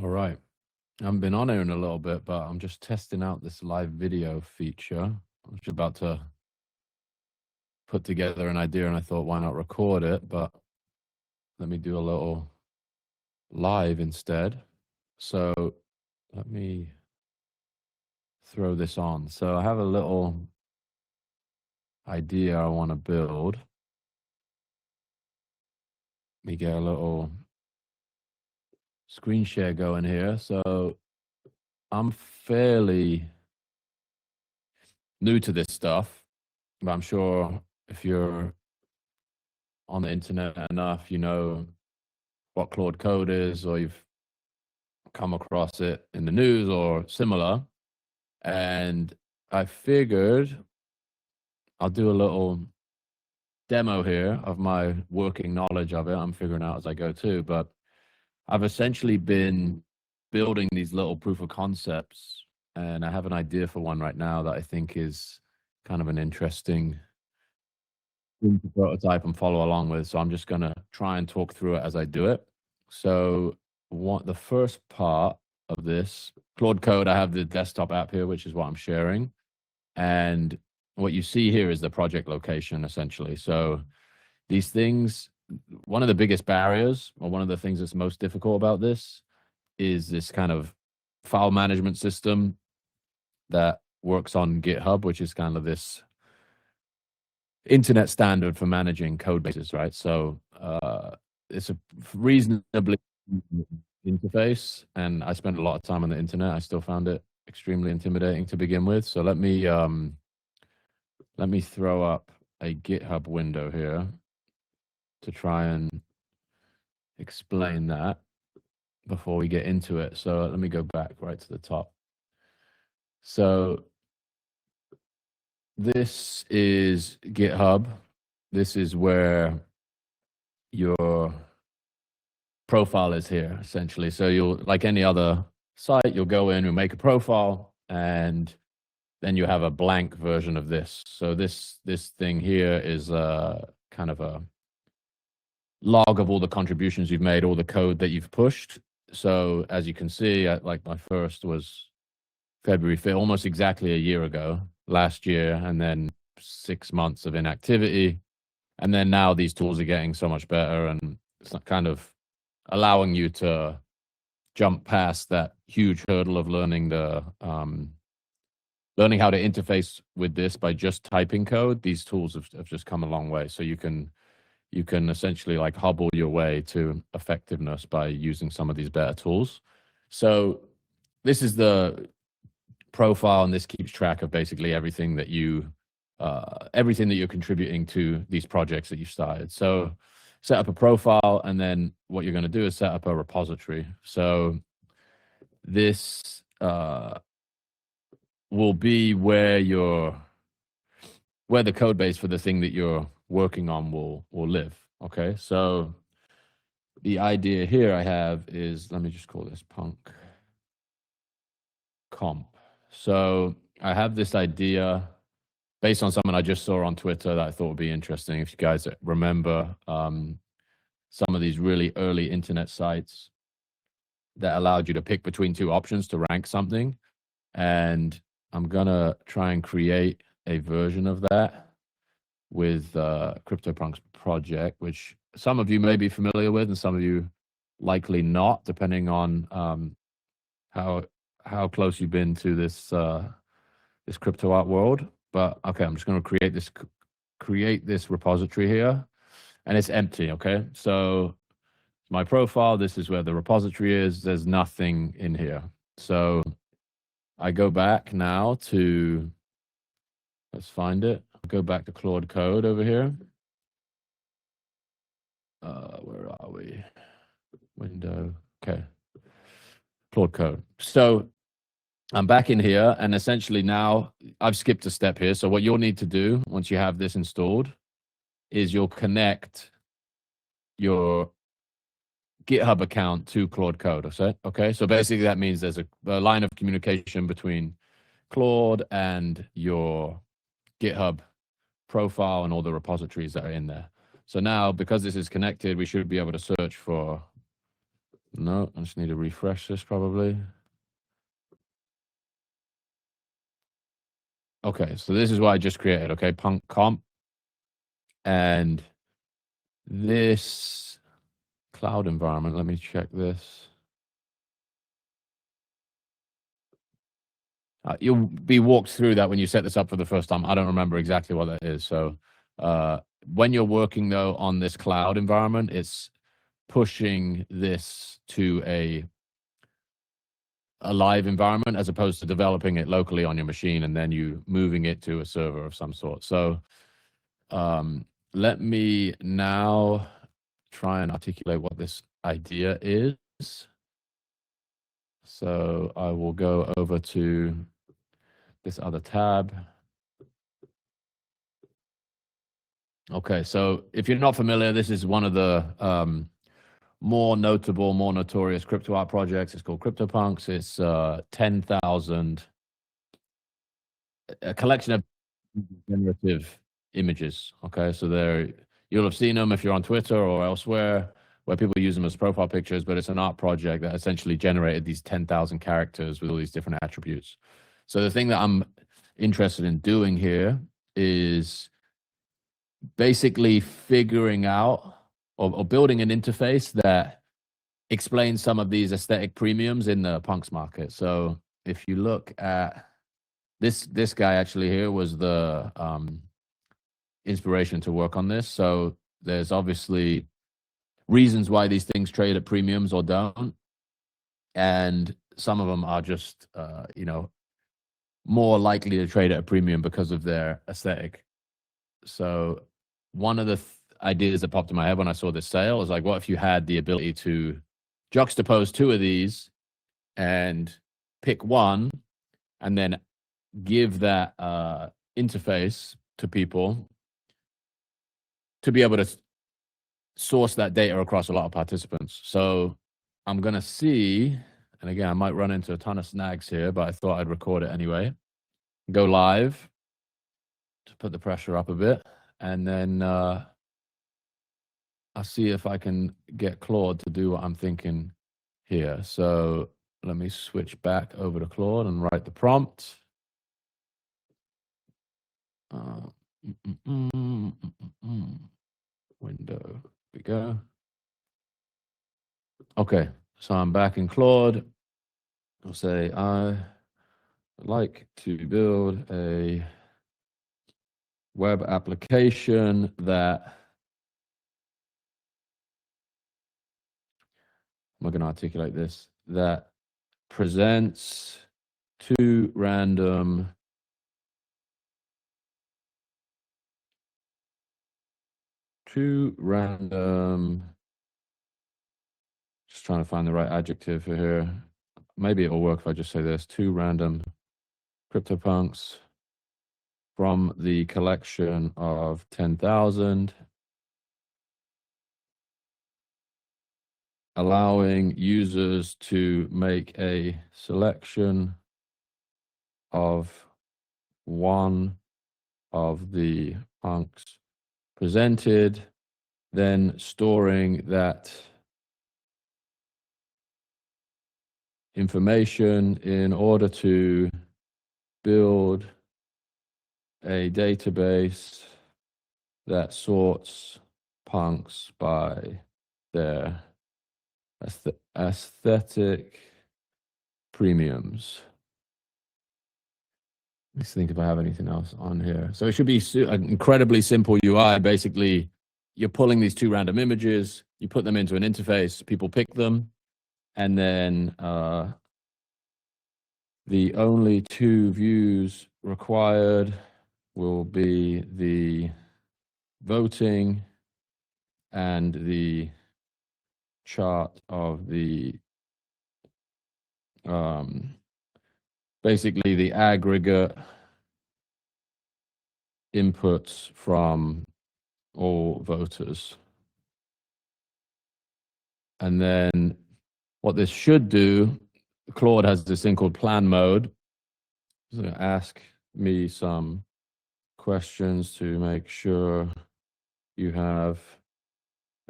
All right. I haven't been on here in a little bit, but I'm just testing out this live video feature. I was about to put together an idea and I thought, why not record it? But let me do a little live instead. So let me throw this on. So I have a little idea I want to build. Let me get a little screen share going here. So I'm fairly new to this stuff, but I'm sure if you're on the internet enough, you know what Claude Code is, or you've come across it in the news or similar. And I figured I'll do a little demo here of my working knowledge of it. I'm figuring out as I go too, but I've essentially been building these little proof of concepts, and I have an idea for one right now that I think is kind of an interesting thing to prototype and follow along with. So I'm just going to try and talk through it as I do it. So the first part of this, Claude Code, I have the desktop app here, which is what I'm sharing. And what you see here is the project location, essentially. So these things, one of the biggest barriers, or one of the things that's most difficult about this, is this kind of file management system that works on GitHub, which is kind of this internet standard for managing code bases, right? So it's a reasonably interface, and I spent a lot of time on the internet. I still found it extremely intimidating to begin with. So let me throw up a GitHub window here to try and explain that before we get into it. So let me go back right to the top. So this is GitHub. This is where your profile is here, essentially. So you'll, like any other site, you'll go in, you'll make a profile, and then you have a blank version of this. So this thing here is kind of a log of all the contributions you've made, all the code that you've pushed. So as you can see, like my first was February 5th, almost exactly a year ago, last year, and then 6 months of inactivity. And then now these tools are getting so much better, and it's kind of allowing you to jump past that huge hurdle of learning learning how to interface with this by just typing code. These tools have just come a long way. So you can essentially like hobble your way to effectiveness by using some of these better tools. So this is the profile, and this keeps track of basically everything that you're contributing to these projects that you started. So set up a profile, and then what you're going to do is set up a repository. So this will be where the code base for the thing that you're working on will live. Okay, so the idea here I have is, let me just call this punk comp. So I have this idea based on something I just saw on Twitter that I thought would be interesting. If you guys remember some of these really early internet sites that allowed you to pick between two options to rank something. And I'm gonna try and create a version of that with CryptoPunks project, which some of you may be familiar with and some of you likely not, depending on how close you've been to this this crypto art world. But okay, I'm just going to create this repository here, and it's empty. Okay, so my profile, this is where the repository is. There's nothing in here. So I go back now to, let's find it. Go back to Claude Code over here. Where are we? Window. Okay. Claude Code. So I'm back in here, and essentially now I've skipped a step here. So what you'll need to do once you have this installed is you'll connect your GitHub account to Claude Code. Okay. So basically that means there's a line of communication between Claude and your GitHub profile and all the repositories that are in there. So now, because this is connected, we should be able to search for No, I just need to refresh this probably. Okay, so this is what I just created, okay, punk comp. And this cloud environment, let me check this. You'll be walked through that when you set this up for the first time. I don't remember exactly what that is. So when you're working, though, on this cloud environment, it's pushing this to a live environment as opposed to developing it locally on your machine and then you moving it to a server of some sort. So let me now try and articulate what this idea is. So I will go over to this other tab. Okay, so if you're not familiar, this is one of the more notable, more notorious crypto art projects. It's called CryptoPunks. It's 10,000, a collection of generative images. Okay, so you'll have seen them if you're on Twitter or elsewhere where people use them as profile pictures, but it's an art project that essentially generated these 10,000 characters with all these different attributes. So the thing that I'm interested in doing here is basically figuring out or building an interface that explains some of these aesthetic premiums in the punks market. So if you look at this guy actually here was the inspiration to work on this. So there's obviously reasons why these things trade at premiums or don't. And some of them are just, more likely to trade at a premium because of their aesthetic. So one of the ideas that popped in my head when I saw this sale was like, what if you had the ability to juxtapose two of these and pick one and then give that interface to people to be able to source that data across a lot of participants. So I'm going to see, and again, I might run into a ton of snags here, but I thought I'd record it anyway. Go live to put the pressure up a bit. And then I'll see if I can get Claude to do what I'm thinking here. So let me switch back over to Claude and write the prompt. Window, here we go. Okay, so I'm back in Claude. I'll say I would like to build a web application that, I'm going to articulate this, that presents two random just trying to find the right adjective for here. Maybe it'll work if I just say this, two random CryptoPunks from the collection of 10,000, allowing users to make a selection of one of the punks presented, then storing that information in order to build a database that sorts punks by their aesthetic premiums. Let's think if I have anything else on here. So it should be an incredibly simple UI. Basically, you're pulling these two random images, you put them into an interface, people pick them, and then the only two views required will be the voting and the chart of the basically the aggregate inputs from all voters. And then what this should do, Claude has this thing called plan mode. It's going to ask me some questions to make sure you have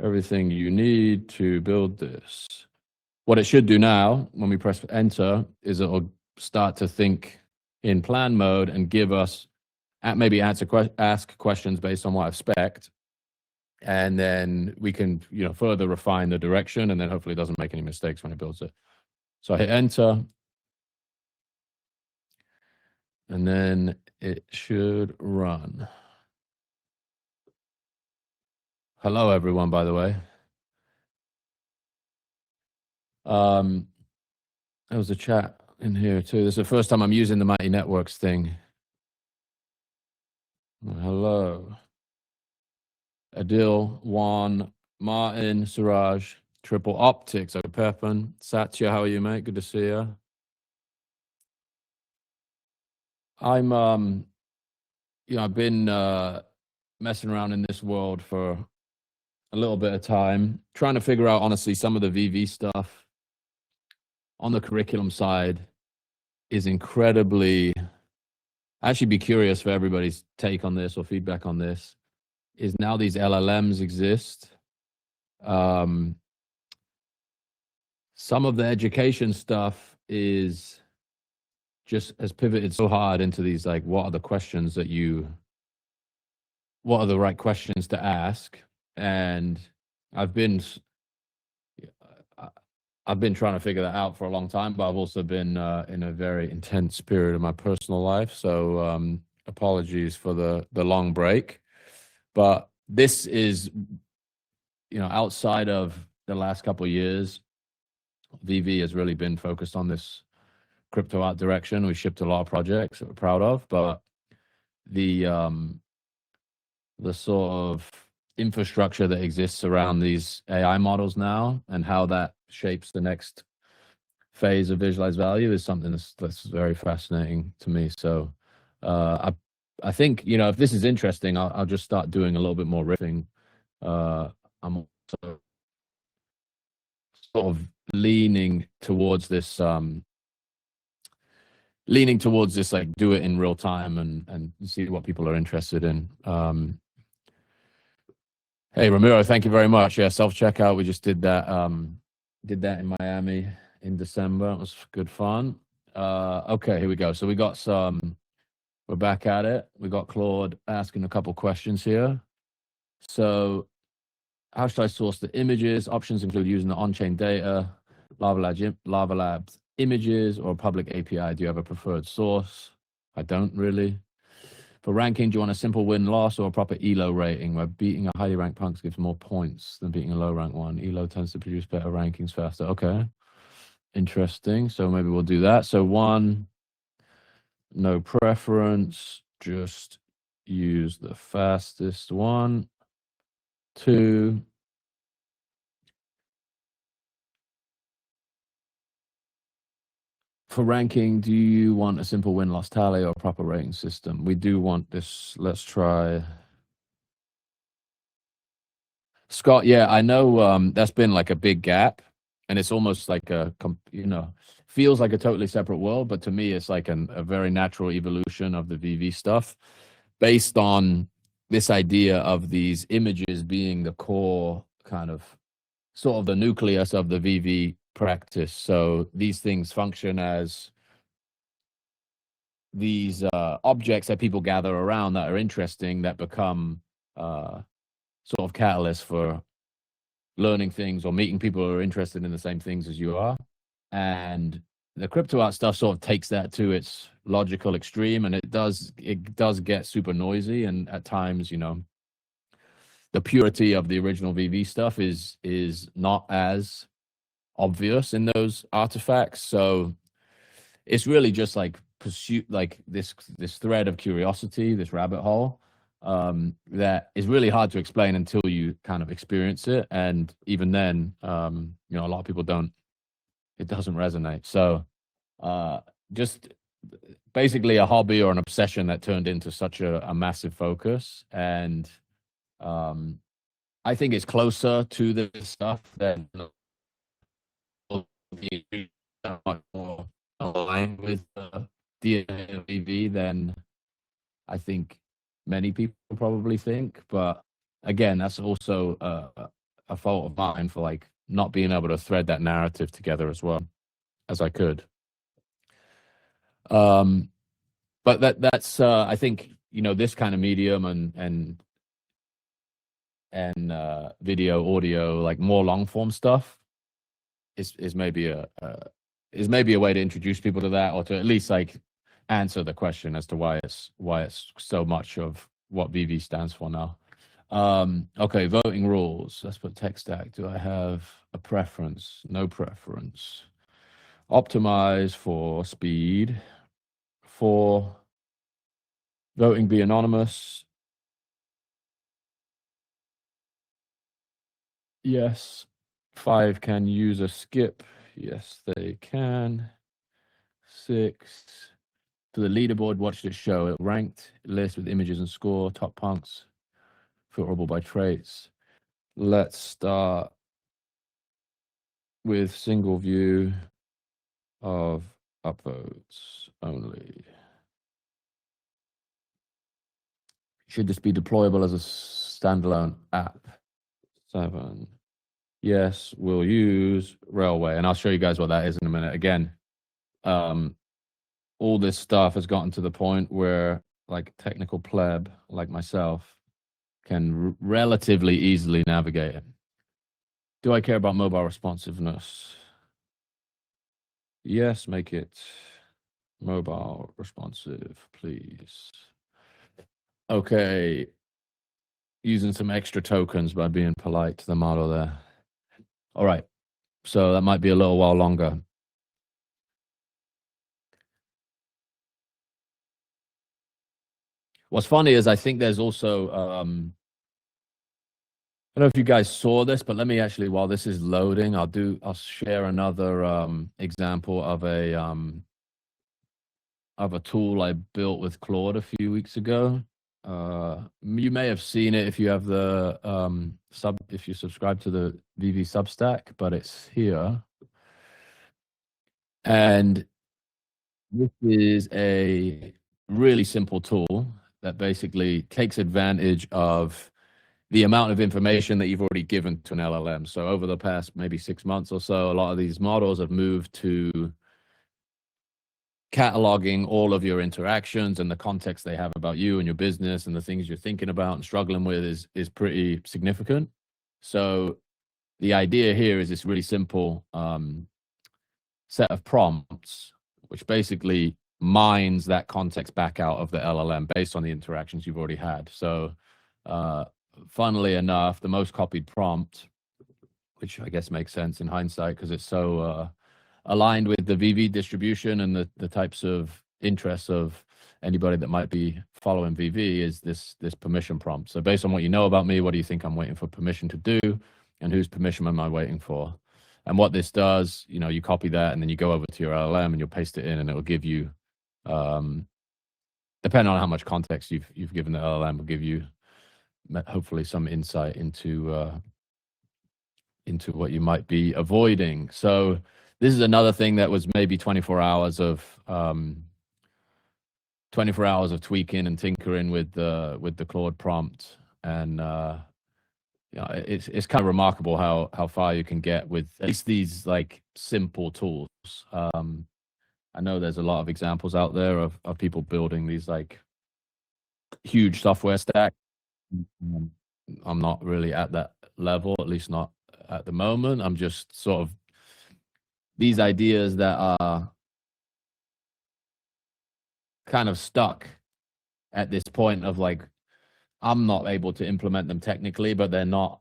everything you need to build this. what it should do now when we press enter is it'll start to think in plan mode and give us maybe ask questions based on what I've spec'd, and then we can further refine the direction, and then hopefully it doesn't make any mistakes when it builds it. So I hit enter, and then it should run. Hello, everyone, by the way. There was a chat in here too. This is the first time I'm using the Mighty Networks thing. Hello. Adil, Juan, Martin, Suraj, Triple Optics, Pepin, Satya, how are you, mate? Good to see you. I'm, I've been messing around in this world for a little bit of time, trying to figure out, honestly, some of the VV stuff on the curriculum side is incredibly. I'd actually be curious for everybody's take on this or feedback on this. Is now these LLMs exist. Some of the education stuff is just has pivoted so hard into these, like, what are the right questions to ask? And I've been trying to figure that out for a long time, but I've also been in a very intense period of my personal life. So apologies for the long break. But this is, outside of the last couple of years, VV has really been focused on this crypto art direction. We shipped a lot of projects that we're proud of, but the sort of infrastructure that exists around these AI models now and how that shapes the next phase of visualized value is something that's very fascinating to me. So I think, if this is interesting, I'll just start doing a little bit more riffing. I'm also sort of leaning towards this, like, do it in real time and see what people are interested in. Hey, Ramiro, thank you very much. Yeah, self-checkout. We just did that in Miami in December. It was good fun. Okay, here we go. So we're back at it. We got Claude asking a couple questions here. So how should I source the images? Options include using the on-chain data, Larva Labs images, or a public API. Do you have a preferred source? I don't really. For ranking, do you want a simple win-loss or a proper ELO rating where beating a highly ranked punks gives more points than beating a low-ranked one? ELO tends to produce better rankings faster. Okay, interesting. So maybe we'll do that. So 1, no preference, just use the fastest one. 2, for ranking, do you want a simple win-loss tally or a proper rating system? We do want this. Let's try. Scott, yeah, I know that's been like a big gap, and it's almost like feels like a totally separate world, but to me, it's like a very natural evolution of the VV stuff based on this idea of these images being the core kind of sort of the nucleus of the VV practice. So these things function as these objects that people gather around that are interesting, that become sort of catalysts for learning things or meeting people who are interested in the same things as you are. And the crypto art stuff sort of takes that to its logical extreme, and it does get super noisy, and at times, the purity of the original VV stuff is not as obvious in those artifacts. So it's really just like pursuit, like this thread of curiosity, this rabbit hole that is really hard to explain until you kind of experience it. And even then, a lot of people it doesn't resonate. So just basically a hobby or an obsession that turned into such a massive focus. And I think it's closer to this stuff than much more aligned with DNA of EV than I think many people probably think. But again, that's also a fault of mine for like not being able to thread that narrative together as well as I could. But that's I think, you know, this kind of medium and video, audio, like more long form stuff is maybe a way to introduce people to that, or to at least like answer the question as to why it's so much of what VV stands for now. Okay, voting rules. Let's put tech stack. Do I have a preference? No preference. Optimize for speed. 4, voting be anonymous. Yes. 5, can user skip? Yes, they can. 6, for the leaderboard, watch this show. It ranked list with images and score, top punks, filterable by traits. Let's start with single view of upvotes only. Should this be deployable as a standalone app? 7. Yes, we'll use Railway, and I'll show you guys what that is in a minute. Again, all this stuff has gotten to the point where like technical pleb like myself can relatively easily navigate it. Do I care about mobile responsiveness? Yes, make it mobile responsive, please. Okay, using some extra tokens by being polite to the model there. All right, so that might be a little while longer. What's funny is I think there's also, I don't know if you guys saw this, but let me actually, while this is loading, I'll share another example of a tool I built with Claude a few weeks ago. You may have seen it if you have the if you subscribe to the VV Substack, but it's here. And this is a really simple tool that basically takes advantage of the amount of information that you've already given to an LLM. So over the past maybe 6 months or so, a lot of these models have moved to cataloging all of your interactions and the context they have about you and your business and the things you're thinking about and struggling with is pretty significant. So the idea here is this really simple set of prompts, which basically mines that context back out of the LLM based on the interactions you've already had. So funnily enough, the most copied prompt, which I guess makes sense in hindsight because it's so aligned with the VV distribution and the types of interests of anybody that might be following VV, is this permission prompt. So based on what you know about me, what do you think I'm waiting for permission to do, and whose permission am I waiting for? And what this does, you know, you copy that and then you go over to your LLM and you'll paste it in, and it'll give you, depending on how much context you've given the LLM, will give you hopefully some insight into what you might be avoiding. So this is another thing that was maybe 24 hours of tweaking and tinkering with the Claude prompt, and you know, it's kind of remarkable how far you can get with at least these like simple tools. I know there's a lot of examples out there of people building these like huge software stack. I'm not really at that level, at least not at the moment. I'm just sort of these ideas that are kind of stuck at this point of like, I'm not able to implement them technically, but they're not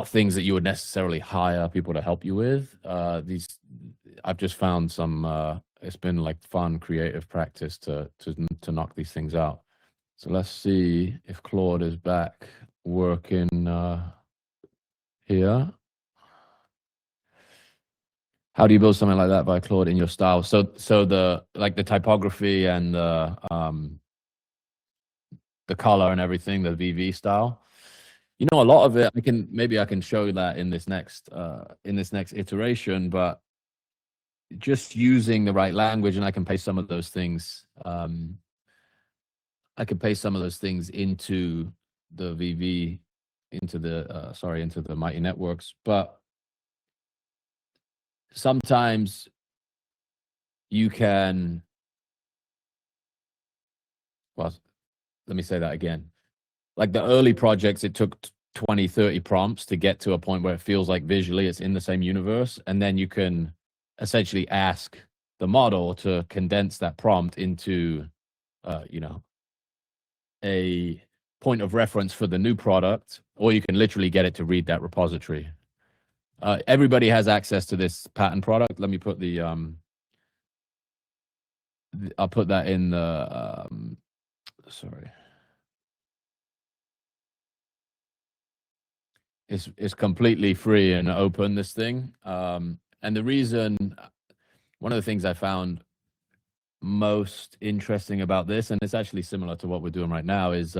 things that you would necessarily hire people to help you with. I've just found some, it's been like fun, creative practice to knock these things out. So let's see if Claude is back working here. How do you build something like that by Claude in your style? So the like the typography and the color and everything, the VV style. You know, a lot of it, maybe I can show that in this next iteration, but just using the right language, and I can paste some of those things. I can paste some of those things into the VV into the mighty networks. But sometimes you can, well, let me say that again. Like the early projects, it took 20, 30 prompts to get to a point where it feels like visually it's in the same universe. And then you can essentially ask the model to condense that prompt into, a point of reference for the new product, or you can literally get it to read that repository. Everybody has access to this pattern product. Let me put I'll put that in the, sorry. It's completely free and open, this thing. And the reason, one of the things I found most interesting about this, and it's actually similar to what we're doing right now, is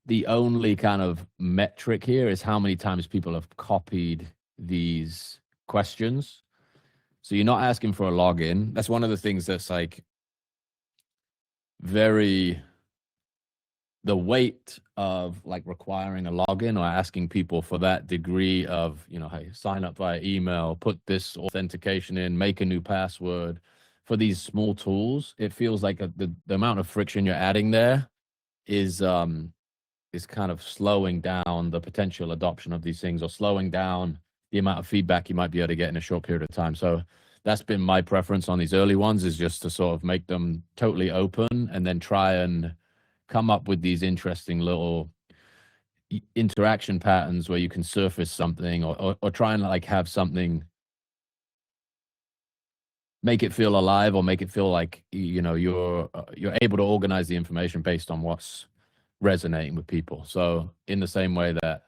the only kind of metric here is how many times people have copied these questions. So you're not asking for a login. That's one of the things that's like the weight of like requiring a login or asking people for that degree of, hey, sign up via email, put this authentication in, make a new password. For these small tools, it feels like the amount of friction you're adding there is kind of slowing down the potential adoption of these things, or slowing down the amount of feedback you might be able to get in a short period of time. So that's been my preference on these early ones, is just to sort of make them totally open and then try and come up with these interesting little interaction patterns where you can surface something, or try and like have something, make it feel alive, or make it feel like, you're able to organize the information based on what's resonating with people. So in the same way that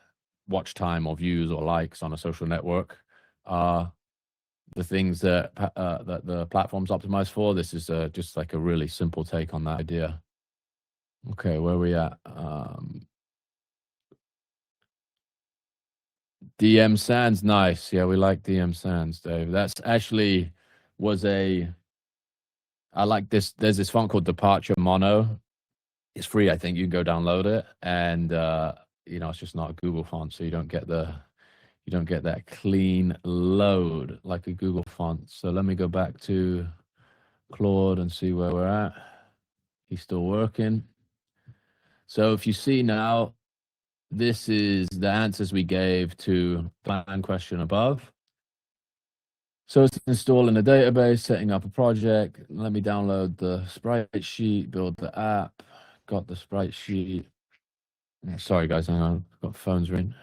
watch time or views or likes on a social network are the things that that the platform's optimized for, this is just like a really simple take on that idea. Okay, where are we at? DM Sands, nice. Yeah, we like DM Sands, Dave. That's actually I like this. There's this font called Departure Mono. It's free, I think. You can go download it, and it's just not a Google font, so you don't get that clean load like a Google font. So let me go back to Claude and see where we're at. He's still working. So if you see now, this is the answers we gave to plan question above. So it's installing a database, setting up a project. Let me download the sprite sheet, build the app. Got the sprite sheet. Sorry, guys, hang on. I've got phones ringing.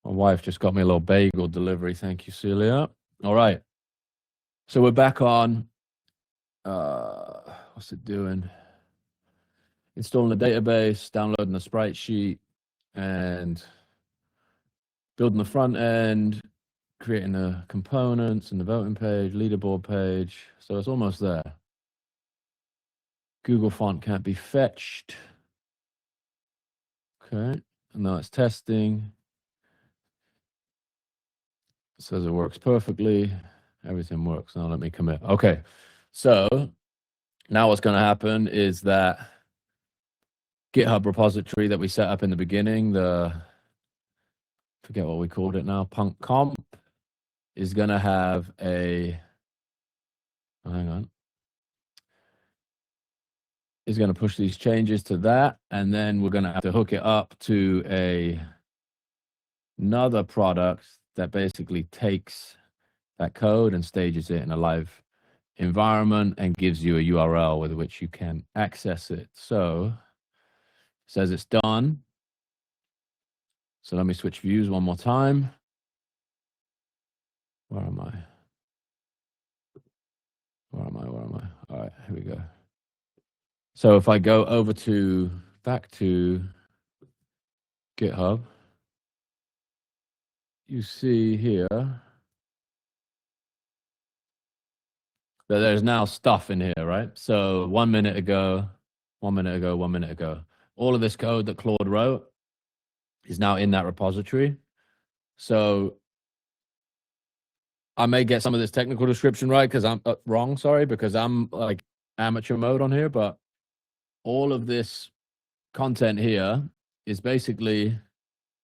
My wife just got me a little bagel delivery. Thank you, Celia. All right. So we're back on, what's it doing? Installing the database, downloading the sprite sheet, and building the front end, creating the components and the voting page, leaderboard page. So it's almost there. Google font can't be fetched. Okay. And now it's testing. It says it works perfectly. Everything works. Now let me commit. Okay. So now what's going to happen is that GitHub repository that we set up in the beginning, forget what we called it now, punk comp, is going to have is going to push these changes to that, and then we're going to have to hook it up to a another product that basically takes that code and stages it in a live environment and gives you a URL with which you can access it. So it says it's done. So let me switch views one more time. Where am I? Where am I? All right, here we go. So if I go over back to GitHub, you see here that there's now stuff in here, right? So 1 minute ago, 1 minute ago, 1 minute ago, all of this code that Claude wrote is now in that repository. So I may get some of this technical description right because I'm wrong, sorry, because I'm like amateur mode on here, but all of this content here is basically,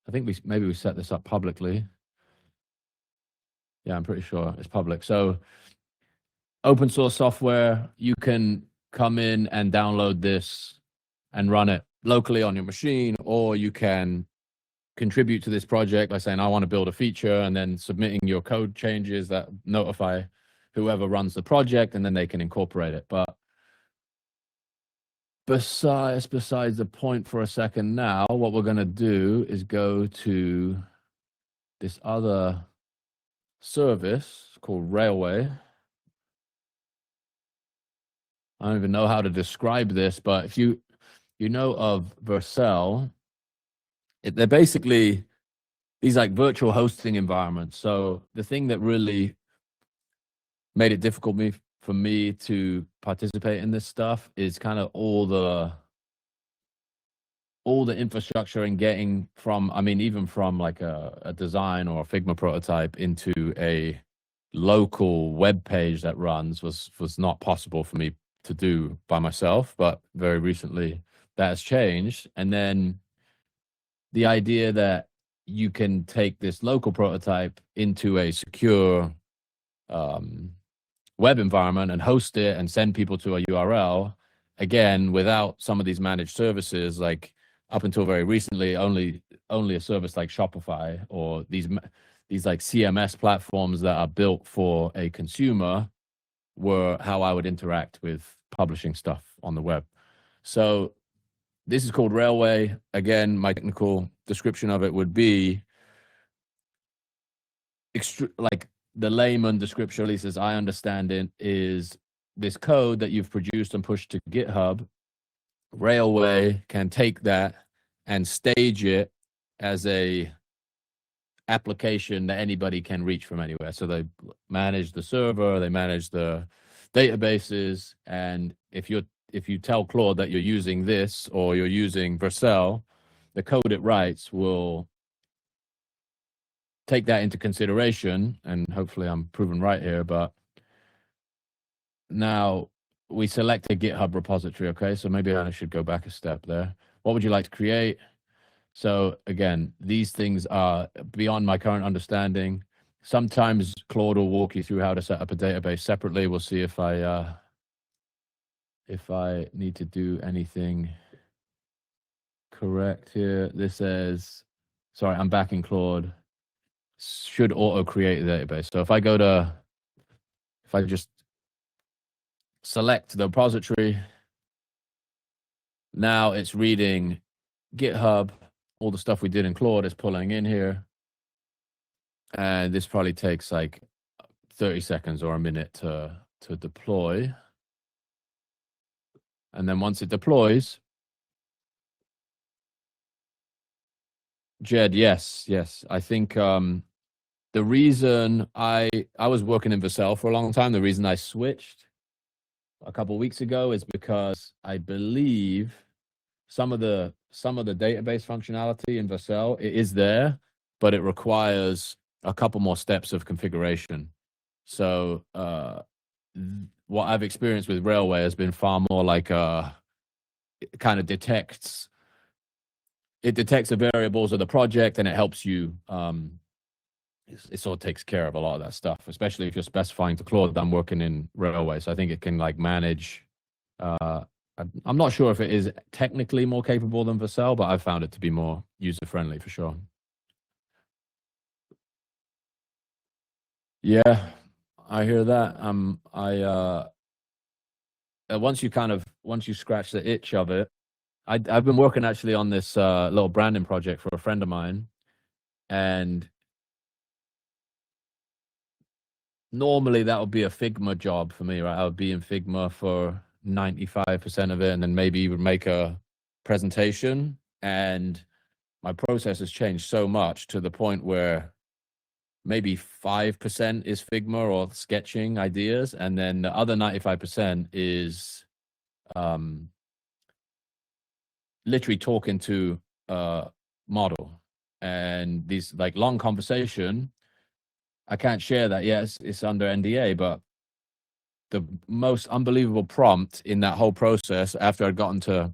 I think maybe we set this up publicly. Yeah, I'm pretty sure it's public. So open source software, you can come in and download this and run it locally on your machine, or you can contribute to this project by saying, I want to build a feature, and then submitting your code changes that notify whoever runs the project, and then they can incorporate it. But besides the point for a second now, what we're going to do is go to this other service called Railway. I don't even know how to describe this, but if you know of Vercel, they're basically these like virtual hosting environments. So the thing that really made it difficult for me to participate in this stuff is kind of all the infrastructure and getting from, I mean, even from like a design or a Figma prototype into a local web page that runs was not possible for me to do by myself. But very recently that has changed. And then the idea that you can take this local prototype into a secure web environment and host it and send people to a URL, again, without some of these managed services, like up until very recently, only a service like Shopify or these like CMS platforms that are built for a consumer were how I would interact with publishing stuff on the web. So this is called Railway. Again, my technical description of it would be like the layman description, at least as I understand it, is this code that you've produced and pushed to GitHub. Railway can take that and stage it as a application that anybody can reach from anywhere. So they manage the server, they manage the databases, and if you tell Claude that you're using this or you're using Vercel, the code it writes will take that into consideration, and hopefully I'm proven right here, but now we select a GitHub repository, okay? So maybe I should go back a step there. What would you like to create? So again, these things are beyond my current understanding. Sometimes Claude will walk you through how to set up a database separately. We'll see if I need to do anything correct here. This says, sorry, I'm back in Claude. Should auto create a database. So if I just select the repository, now it's reading GitHub. All the stuff we did in Claude is pulling in here. And this probably takes like 30 seconds or a minute to deploy. And then once it deploys, Jed, yes. I think the reason I was working in Vercel for a long time, the reason I switched a couple of weeks ago is because I believe some of the database functionality in Vercel, it is there, but it requires a couple more steps of configuration. So what I've experienced with Railway has been far more like it kind of detects the variables of the project, and it helps you. It sort of takes care of a lot of that stuff, especially if you're specifying to Claude that I'm working in Railway. So I think it can like manage. I'm not sure if it is technically more capable than Vercel, but I've found it to be more user friendly for sure. Yeah, I hear that. Once you scratch the itch of it, I've been working actually on this little branding project for a friend of mine, and normally that would be a Figma job for me, right? I would be in Figma for 95% of it, and then maybe even make a presentation. And my process has changed so much to the point where maybe 5% is Figma or sketching ideas, and then the other 95% is literally talking to a model. And these like long conversation, I can't share that yet. It's under NDA, but the most unbelievable prompt in that whole process, after I'd gotten to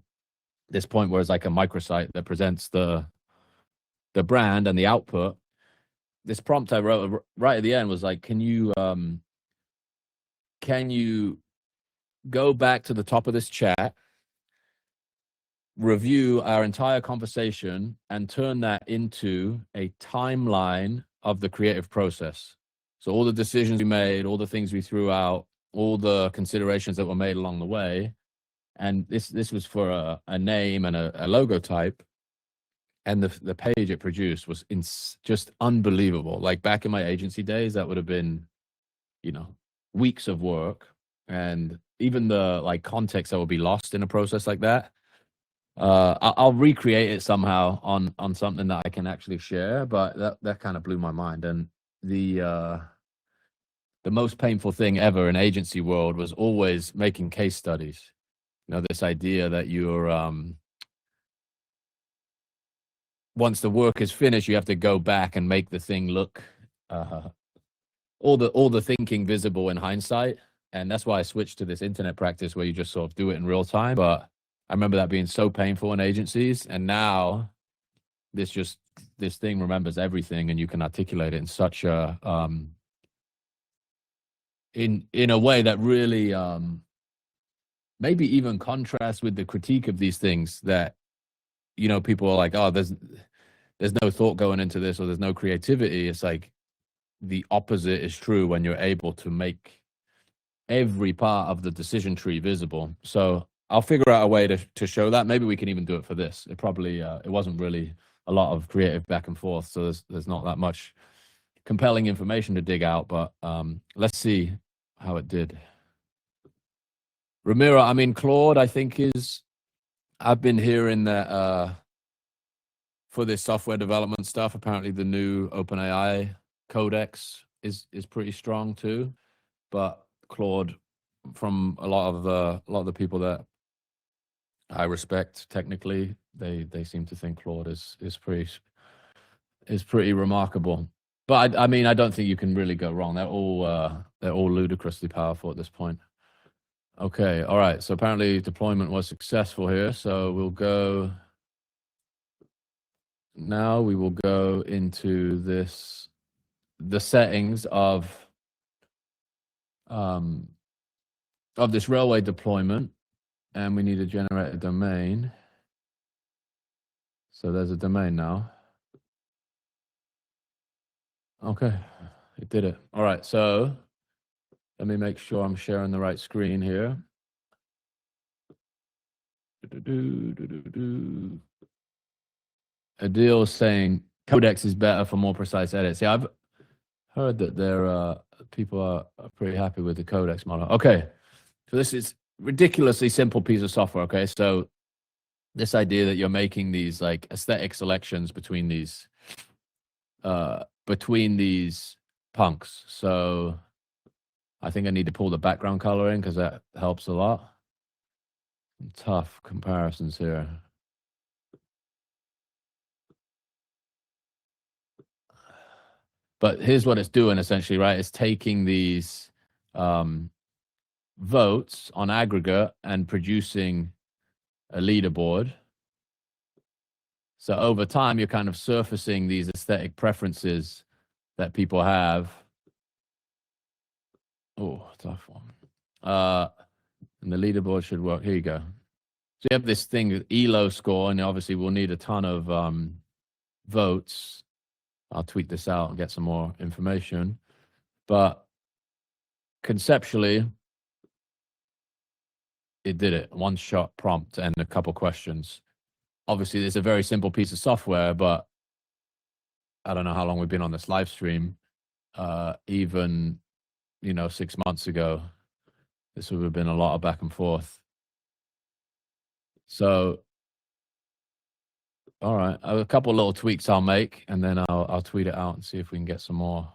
this point where it's like a microsite that presents the brand and the output, this prompt I wrote right at the end was like, can you go back to the top of this chat, review our entire conversation, and turn that into a timeline of the creative process? So all the decisions we made, all the things we threw out, all the considerations that were made along the way. And this was for a name and a logo type. And the page it produced was just unbelievable. Like back in my agency days, that would have been, weeks of work. And even the like context that would be lost in a process like that. I'll recreate it somehow on something that I can actually share, but that kind of blew my mind. And the most painful thing ever in agency world was always making case studies. This idea that you're once the work is finished, you have to go back and make the thing look all the thinking visible in hindsight. And that's why I switched to this internet practice where you just sort of do it in real time. But I remember that being so painful in agencies, and now this thing remembers everything, and you can articulate it in such a in a way that really maybe even contrasts with the critique of these things that people are like, oh, there's no thought going into this, or there's no creativity. It's like the opposite is true when you're able to make every part of the decision tree visible. So I'll figure out a way to show that. Maybe we can even do it for this. It probably it wasn't really a lot of creative back and forth, so there's not that much compelling information to dig out. But let's see how it did. Ramiro, I mean, Claude, I think I've been hearing that for this software development stuff, apparently the new OpenAI codex is pretty strong too. But Claude, from a lot of the people that I respect technically, they seem to think Claude is pretty remarkable. But I mean, I don't think you can really go wrong. They're all ludicrously powerful at this point. Okay, all right. So apparently deployment was successful here. So we will go into the settings of this railway deployment, and we need to generate a domain. So there's a domain now. Okay, it did it. All right, so let me make sure I'm sharing the right screen here. Adil is saying Codex is better for more precise edits. Yeah, I've heard that people are pretty happy with the Codex model. Okay, so this is ridiculously simple piece of software. Okay, so this idea that you're making these like aesthetic selections between these punks. So I think I need to pull the background color in because that helps a lot. Tough comparisons here. But here's what it's doing essentially, right? It's taking these votes on aggregate and producing a leaderboard. So over time, you're kind of surfacing these aesthetic preferences that people have. Oh, tough one. And the leaderboard should work. Here you go. So you have this thing with ELO score, and obviously we'll need a ton of votes. I'll tweet this out and get some more information. But conceptually, it did it. One shot prompt and a couple questions. Obviously, it's a very simple piece of software, but I don't know how long we've been on this live stream. Even, 6 months ago, this would have been a lot of back and forth. So, all right, a couple little tweaks I'll make, and then I'll tweet it out and see if we can get some more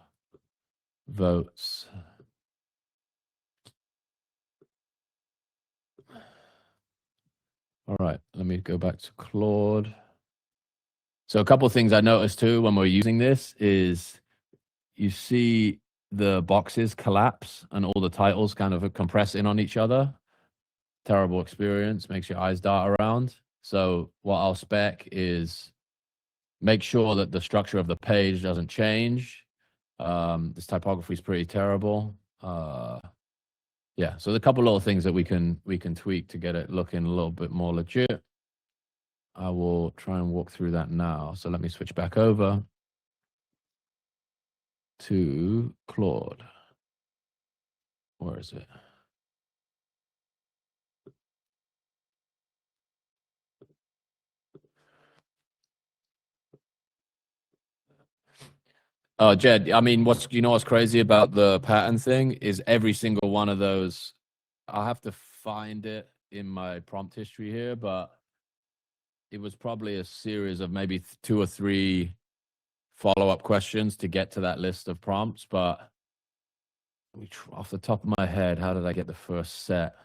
votes. All right, let me go back to Claude. So a couple of things I noticed too when we're using this is you see the boxes collapse and all the titles kind of compress in on each other. Terrible experience, makes your eyes dart around. So what I'll spec is make sure that the structure of the page doesn't change. This typography is pretty terrible. Yeah, so a couple little things that we can tweak to get it looking a little bit more legit. I will try and walk through that now. So let me switch back over to Claude. Where is it? Oh, Jed, I mean, what's crazy about the pattern thing is every single one of those, I'll have to find it in my prompt history here, but it was probably a series of maybe 2 or 3 follow-up questions to get to that list of prompts. But off the top of my head, how did I get the first set?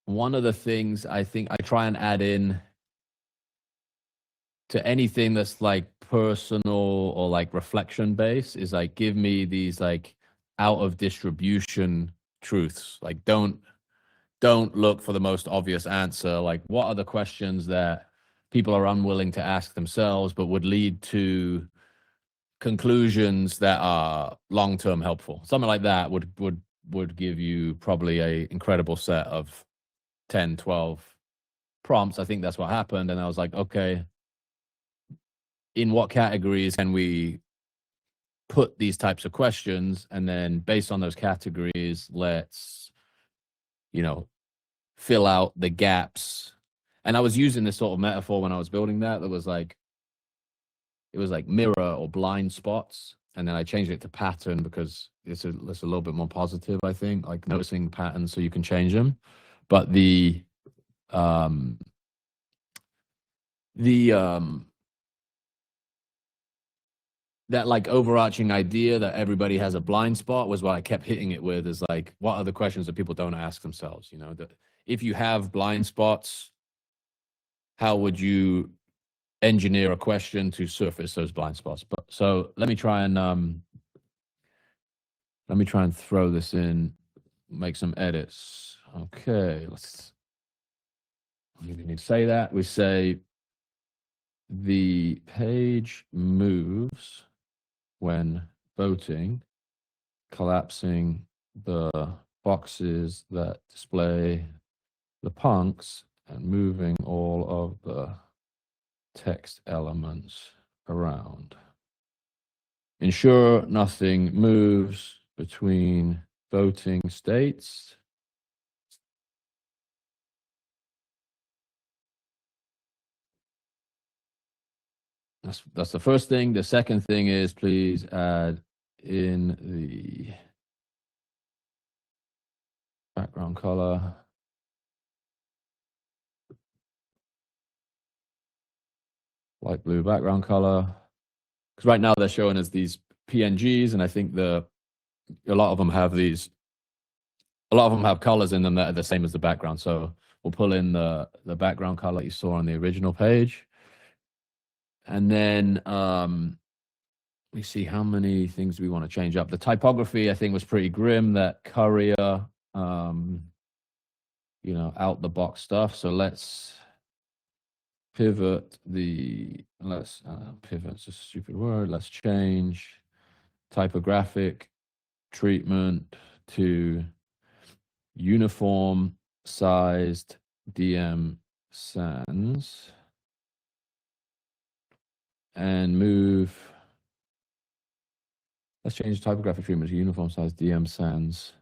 One of the things I think I try and add in to anything that's like personal or like reflection based is like, give me these like out of distribution truths. Like don't look for the most obvious answer. Like, what are the questions that people are unwilling to ask themselves but would lead to conclusions that are long-term helpful? Something like that would give you probably a incredible set of 10, 12 prompts. I think that's what happened. And I was like, okay, in what categories can we put these types of questions? And then based on those categories, let's, fill out the gaps. And I was using this sort of metaphor when I was building that. It was like mirror or blind spots. And then I changed it to pattern because it's a little bit more positive, I think, like noticing patterns so you can change them. But that like overarching idea that everybody has a blind spot was what I kept hitting it with, is like, what are the questions that people don't ask themselves? That if you have blind spots, how would you engineer a question to surface those blind spots? But so let me try and throw this in, make some edits. Okay, we need to say that. We say the page moves when voting, collapsing the boxes that display the punks and moving all of the text elements around. Ensure nothing moves between voting states. That's the first thing. The second thing is, please add in the background color. Light blue background color. Because right now they're showing us these PNGs, and I think a lot of them have colors in them that are the same as the background. So we'll pull in the background color you saw on the original page. And then we see how many things we want to change up. The typography, I think, was pretty grim. That courier, out the box stuff. So let's pivot pivot's a stupid word. Let's change typographic treatment to uniform sized DM sans and Let's change typographic treatment to uniform size DM sans.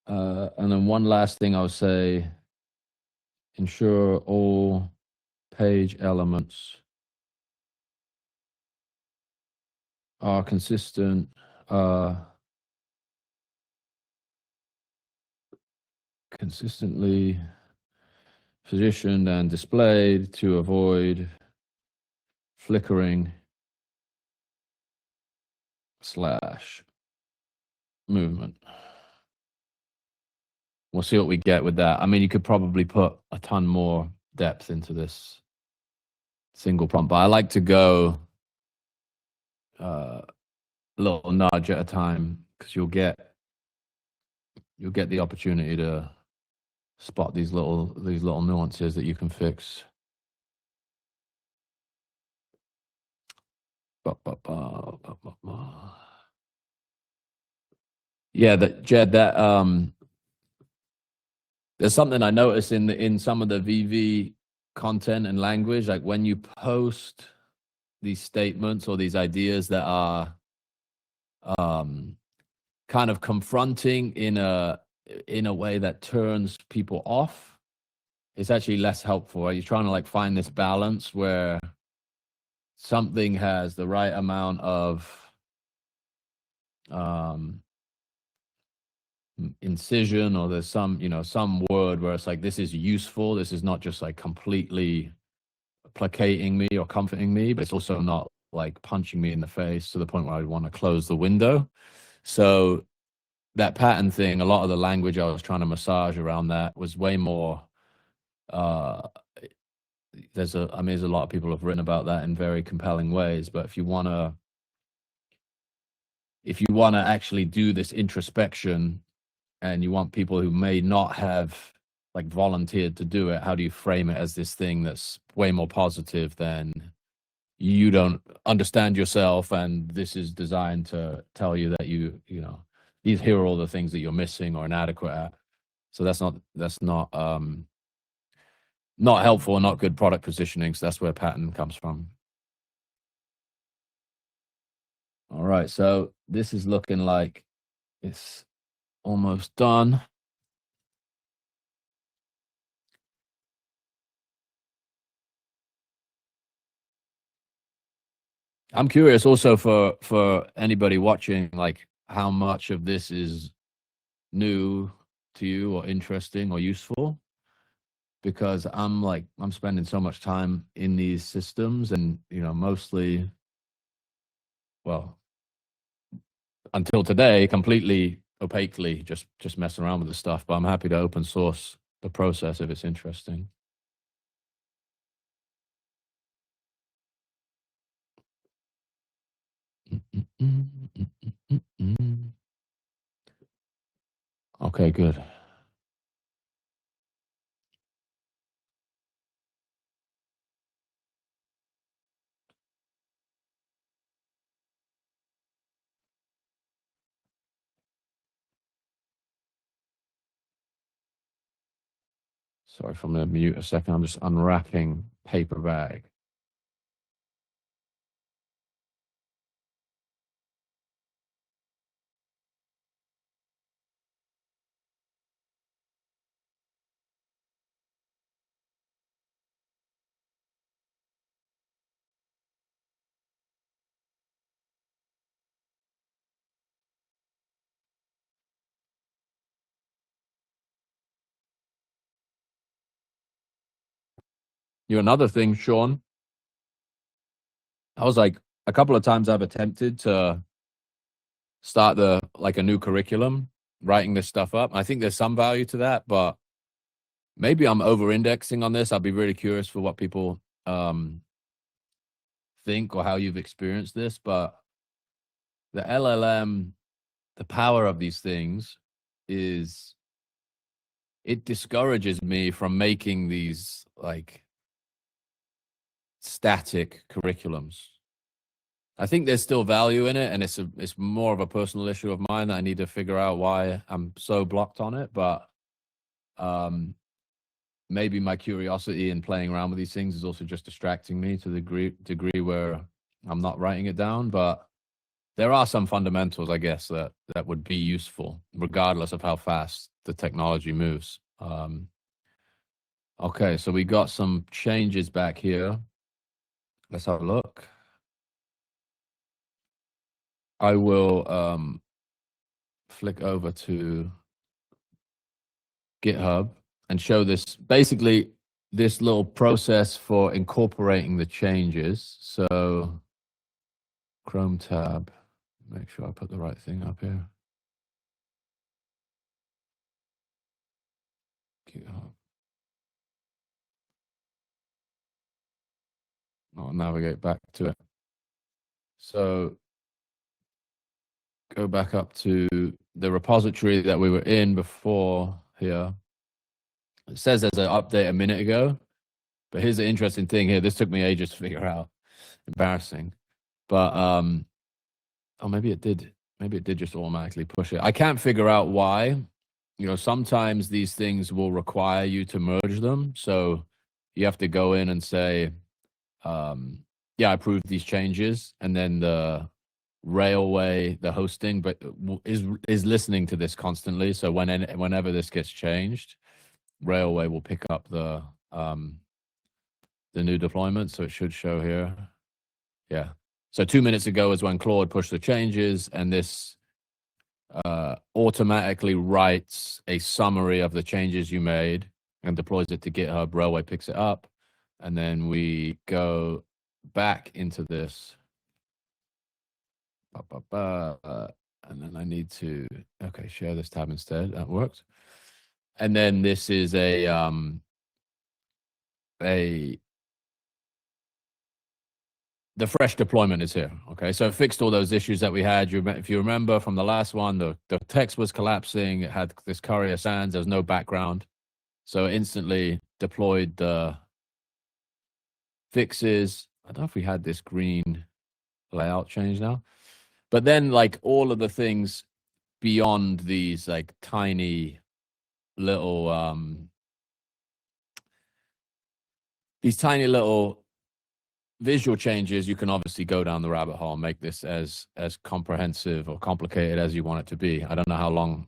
And then one last thing I would say, ensure all page elements are consistent, consistently positioned and displayed to avoid flickering / movement. We'll see what we get with that. I mean, you could probably put a ton more depth into this single prompt, but I like to go a little nudge at a time, because you'll get the opportunity to spot these little nuances that you can fix. Yeah, Jed, there's something I noticed in some of the VV content and language, like when you post these statements or these ideas that are kind of confronting in a way that turns people off, it's actually less helpful. Right? You're trying to like find this balance where something has the right amount of incision, or there's some word where it's like, this is useful, this is not just like completely placating me or comforting me, but it's also not like punching me in the face to the point where I want to close the window. So that pattern thing, a lot of the language I was trying to massage around that was way more there's a lot of people have written about that in very compelling ways, but if you want to actually do this introspection, and you want people who may not have like volunteered to do it, how do you frame it as this thing that's way more positive than you don't understand yourself, and this is designed to tell you that here are all the things that you're missing or inadequate at. So that's not helpful and not good product positioning. So that's where pattern comes from. All right, so this is looking like it's almost done. I'm curious also for anybody watching, like how much of this is new to you or interesting or useful, because I'm spending so much time in these systems, and mostly, well, until today, completely opaquely just messing around with the stuff, but I'm happy to open source the process if it's interesting. Okay, good. Sorry if I'm going to mute a second. I'm just unwrapping paper bag. Another thing, Sean, I was like, a couple of times I've attempted to start a new curriculum, writing this stuff up. I think there's some value to that, but maybe I'm over indexing on this. I'd be really curious for what people think or how you've experienced this. But the LLM, the power of these things is it discourages me from making these like static curriculums. I think there's still value in it, and it's more of a personal issue of mine that I need to figure out why I'm so blocked on it. But maybe my curiosity in playing around with these things is also just distracting me to the degree where I'm not writing it down. But there are some fundamentals, I guess, that would be useful, regardless of how fast the technology moves. Okay, so we got some changes back here. Let's have a look. I will flick over to GitHub and show this, basically this little process for incorporating the changes. So Chrome tab, make sure I put the right thing up here. GitHub. I'll navigate back to it. So go back up to the repository that we were in before here. It says there's an update a minute ago, but here's the interesting thing here. This took me ages to figure out. Embarrassing. But oh, maybe it did just automatically push it. I can't figure out why. You know, sometimes these things will require you to merge them. So you have to go in and say, yeah, I approve these changes. And then the Railway, the hosting, but is listening to this constantly. So whenever this gets changed, Railway will pick up the new deployment. So it should show here. Yeah. So 2 minutes ago is when Claude pushed the changes, and this automatically writes a summary of the changes you made and deploys it to GitHub. Railway picks it up, and then we go back into this. And then I need to, okay, share this tab instead. That worked. And then this is the fresh deployment is here. Okay, so it fixed all those issues that we had. If you remember from the last one, the text was collapsing. It had this Courier Sans. There was no background. So it instantly deployed the fixes. I don't know if we had this green layout change now. But then like all of the things beyond these like tiny little these tiny little visual changes, you can obviously go down the rabbit hole and make this as comprehensive or complicated as you want it to be. I don't know how long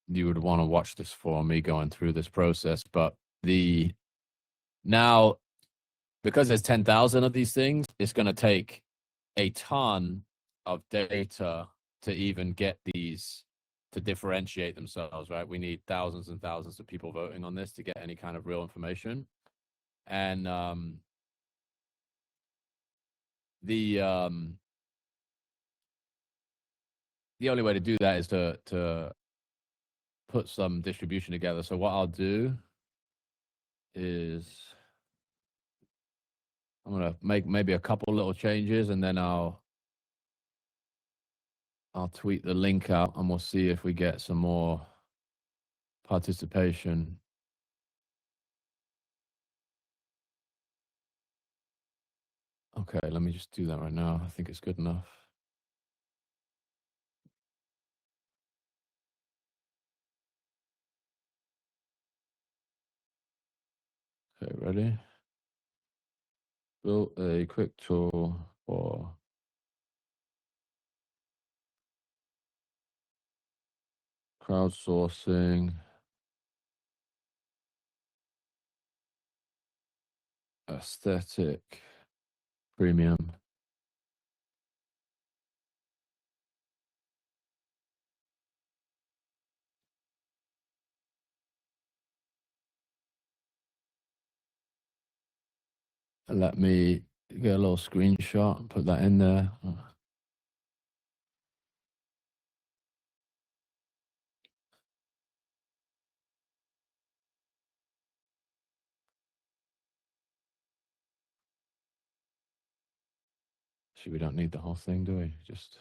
you would want to watch this for, me going through this process, but now because there's 10,000 of these things, it's going to take a ton of data to even get these to differentiate themselves, right? We need thousands and thousands of people voting on this to get any kind of real information. And the only way to do that is to put some distribution together. So what I'll do is I'm going to make maybe a couple little changes, and then I'll tweet the link out, and we'll see if we get some more participation. Okay, let me just do that right now. I think it's good enough. Okay, ready? Build a quick tool for crowdsourcing aesthetic premium. And let me get a little screenshot and put that in there. Actually, we don't need the whole thing, do we? Just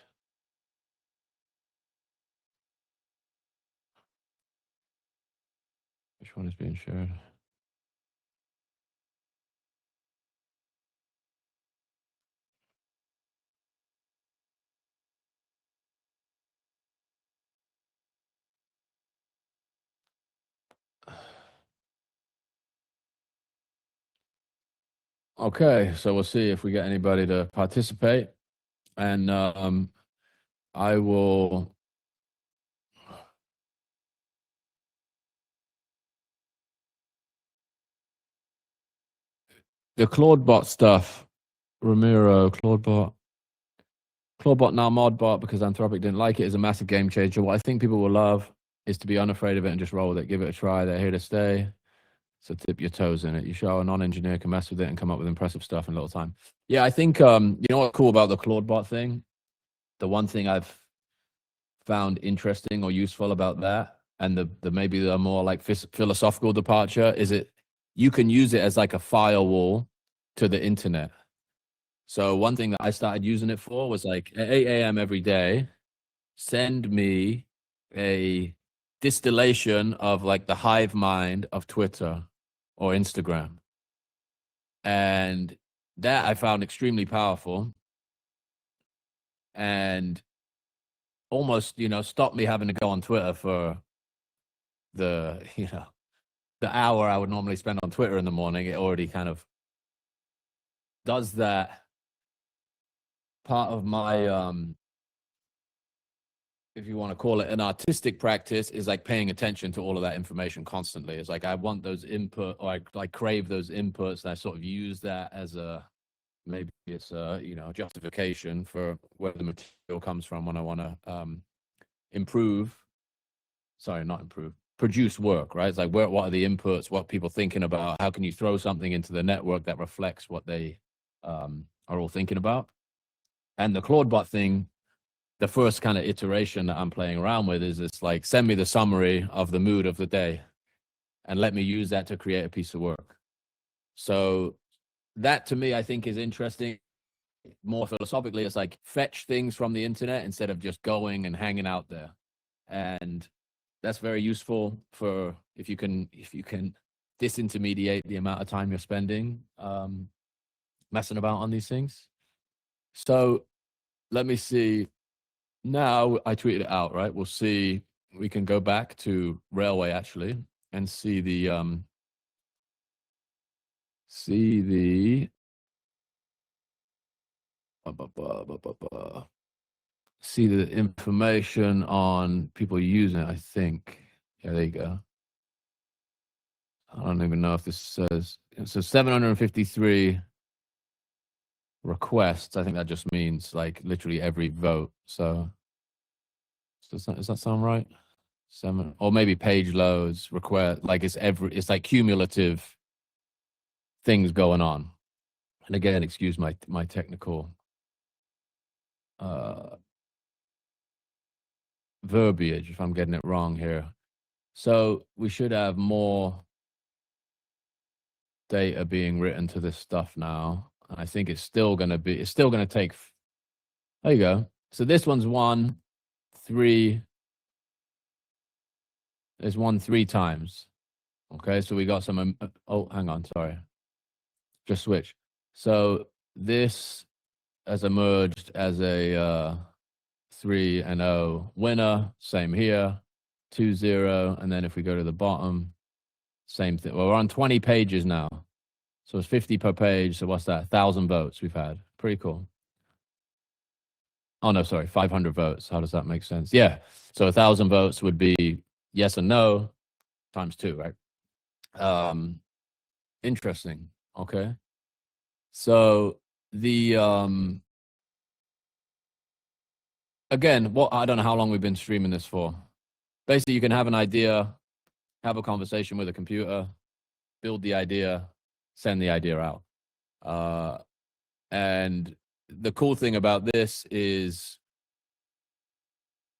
which one is being shared? Okay, so we'll see if we get anybody to participate, and I will. The Claudebot stuff, Ramiro, Claudebot now modbot because Anthropic didn't like it is a massive game changer. What I think people will love is to be unafraid of it and just roll with it, give it a try. They're here to stay. So tip your toes in it. You show a non-engineer can mess with it and come up with impressive stuff in a little time. Yeah, I think you know what's cool about the Claudebot thing? The one thing I've found interesting or useful about that, and the maybe the more like philosophical departure, is it you can use it as like a firewall to the internet. So one thing that I started using it for was like at 8 a.m. every day, send me a distillation of like the hive mind of Twitter or Instagram. And that I found extremely powerful and almost, stopped me having to go on Twitter for the, the hour I would normally spend on Twitter in the morning. It already kind of does that. Part of my, if you want to call it an artistic practice, is like paying attention to all of that information constantly. It's like I want those input, or I crave those inputs, and I sort of use that as maybe it's a justification for where the material comes from when I want to produce work, right? It's like what are the inputs, what are people thinking about, how can you throw something into the network that reflects what they are all thinking about. And the Claudebot thing, the first kind of iteration that I'm playing around with is this like, send me the summary of the mood of the day and let me use that to create a piece of work. So that to me, I think is interesting. More philosophically, it's like fetch things from the internet instead of just going and hanging out there. And that's very useful for if you can disintermediate the amount of time you're spending messing about on these things. So let me see. Now I tweeted it out, right? We'll see. We can go back to Railway actually and see the information on people using it, I think. Yeah, there you go. I don't even know if this says, it says 753 requests. I think that just means like literally every vote. So does that sound right? 7, or maybe page loads, request, like it's like cumulative things going on. And again, excuse my technical verbiage if I'm getting it wrong here. So we should have more data being written to this stuff now. I think it's still going to take, there you go. So this one's 1, 3, there's 1 3 times. Okay, so we got some, oh, hang on, sorry. Just switch. So this has emerged as a 3 and 0 winner, same here, 2 0. And then if we go to the bottom, same thing. Well, we're on 20 pages now. So it's 50 per page. So what's that? 1,000 votes we've had. Pretty cool. Oh, no, sorry, 500 votes. How does that make sense? Yeah. So 1,000 votes would be yes and no times 2, right? Interesting. Okay. So the again, I don't know how long we've been streaming this for. Basically, you can have an idea, have a conversation with a computer, build the idea, send the idea out. And the cool thing about this is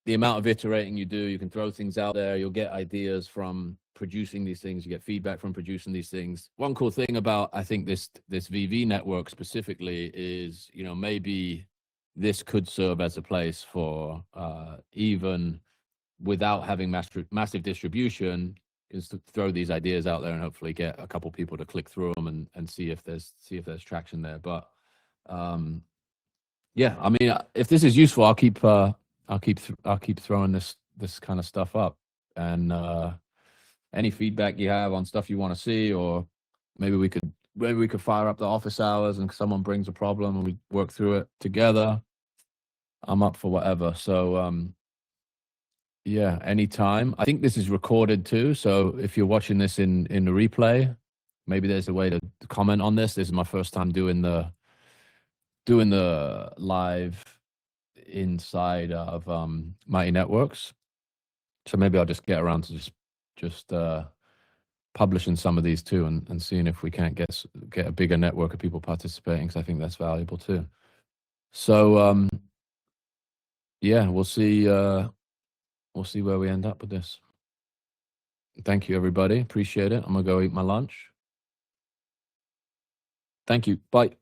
the amount of iterating you do. You can throw things out there. You'll get ideas from producing these things. You get feedback from producing these things. One cool thing about, I think, this VV network specifically is, maybe this could serve as a place for even without having massive distribution, is to throw these ideas out there and hopefully get a couple people to click through them and see if there's traction there. But yeah, I mean, if this is useful, I'll keep throwing this kind of stuff up. And any feedback you have on stuff you want to see, or maybe we could maybe we could fire up the office hours and someone brings a problem and we work through it together. I'm up for whatever. So yeah, anytime. I think this is recorded too. So if you're watching this in the replay, maybe there's a way to comment on this. This is my first time doing the live inside of Mighty Networks. So maybe I'll just get around to just publishing some of these too, and seeing if we can't get a bigger network of people participating, because I think that's valuable too. So yeah, we'll see where we end up with this. Thank you, everybody. Appreciate it. I'm gonna go eat my lunch. Thank you. Bye.